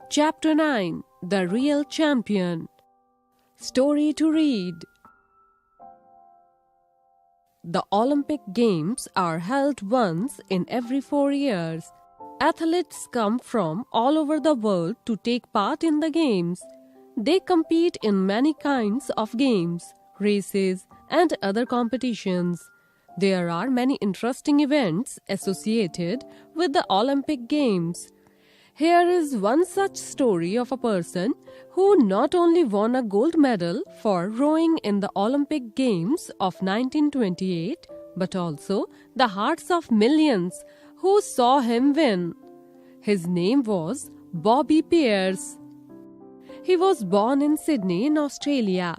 Chapter 9: The Real Champion. Story to read. The Olympic Games are held once in every 4 years. Athletes come from all over the world to take part in the Games. They compete in many kinds of games, races, and other competitions. There are many interesting events associated with the Olympic Games. Here is one such story of a person who not only won a gold medal for rowing in the Olympic Games of 1928, but also the hearts of millions who saw him win. His name was Bobby Pierce. He was born in Sydney in Australia.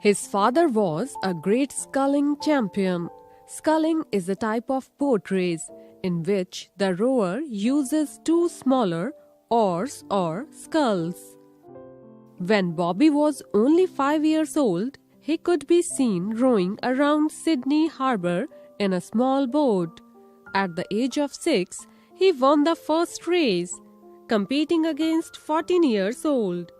His father was a great sculling champion. Sculling is a type of boat race in which the rower uses two smaller oars or sculls. When Bobby was only 5 years old, he could be seen rowing around Sydney Harbour in a small boat. At the age of 6, he won the first race, competing against 14 years old.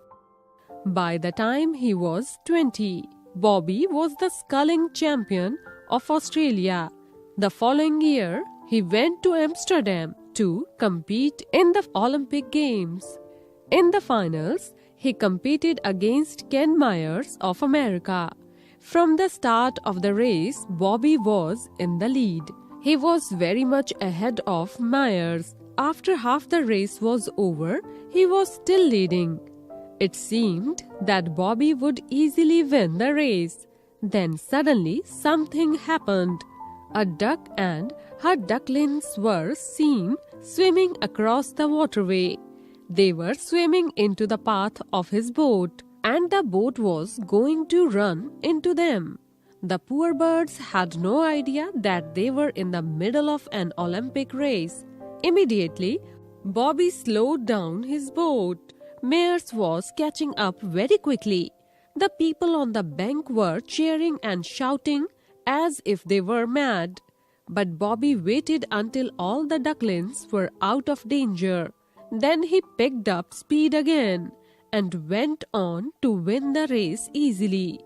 By the time he was 20, Bobby was the sculling champion of Australia. The following year, he went to Amsterdam to compete in the Olympic Games. In the finals, he competed against Ken Myers of America. From the start of the race, Bobby was in the lead. He was very much ahead of Myers. After half the race was over, he was still leading. It seemed that Bobby would easily win the race. Then suddenly something happened. A duck and her ducklings were seen swimming across the waterway. They were swimming into the path of his boat, and the boat was going to run into them. The poor birds had no idea that they were in the middle of an Olympic race. Immediately, Bobby slowed down his boat. Myers was catching up very quickly. The people on the bank were cheering and shouting as if they were mad. But Bobby waited until all the ducklings were out of danger. Then he picked up speed again and went on to win the race easily.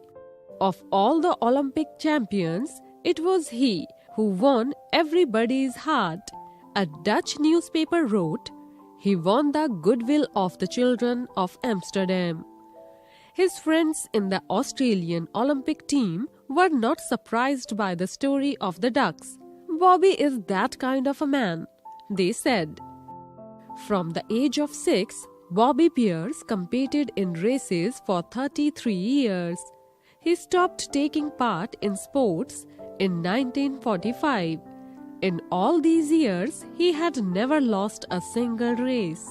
Of all the Olympic champions, it was he who won everybody's heart. A Dutch newspaper wrote, "He won the goodwill of the children of Amsterdam." His friends in the Australian Olympic team were not surprised by the story of the ducks. "Bobby is that kind of a man," they said. From the age of 6, Bobby Pierce competed in races for 33 years. He stopped taking part in sports in 1945. In all these years, he had never lost a single race.